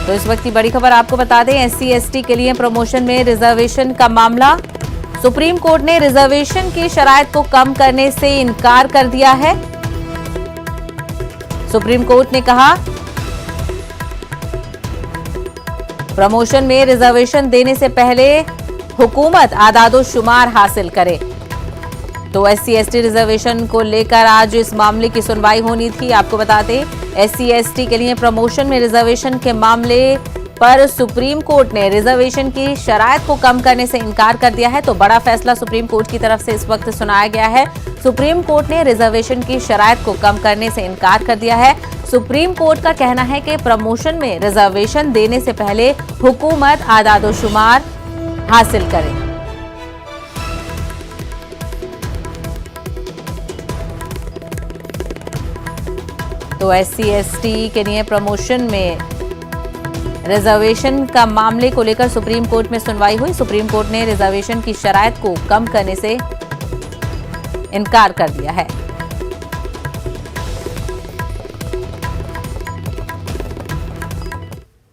तो इस वक्त की बड़ी खबर आपको बता दें, एससी एसटी के लिए प्रमोशन में रिजर्वेशन का मामला। सुप्रीम कोर्ट ने रिजर्वेशन की शराइत को कम करने से इनकार कर दिया है। सुप्रीम कोर्ट ने कहा प्रमोशन में रिजर्वेशन देने से पहले हुकूमत आदादोशुमार हासिल करे। तो एससी एसटी रिजर्वेशन को लेकर आज इस मामले की सुनवाई होनी थी। आपको बता दें, एससी एसटी के लिए प्रमोशन में रिजर्वेशन के मामले पर सुप्रीम कोर्ट ने रिजर्वेशन की शराइत को कम करने से इनकार कर दिया है। तो बड़ा फैसला सुप्रीम कोर्ट की तरफ से इस वक्त सुनाया गया है। सुप्रीम कोर्ट ने रिजर्वेशन की शराइत को कम करने से इनकार कर दिया है। सुप्रीम कोर्ट का कहना है कि प्रमोशन में रिजर्वेशन देने से पहले हुकूमत आदादोशुमार हासिल करे। तो एससी एसटी के लिए प्रमोशन में रिजर्वेशन का मामले को लेकर सुप्रीम कोर्ट में सुनवाई हुई। सुप्रीम कोर्ट ने रिजर्वेशन की शराइत को कम करने से इनकार कर दिया है।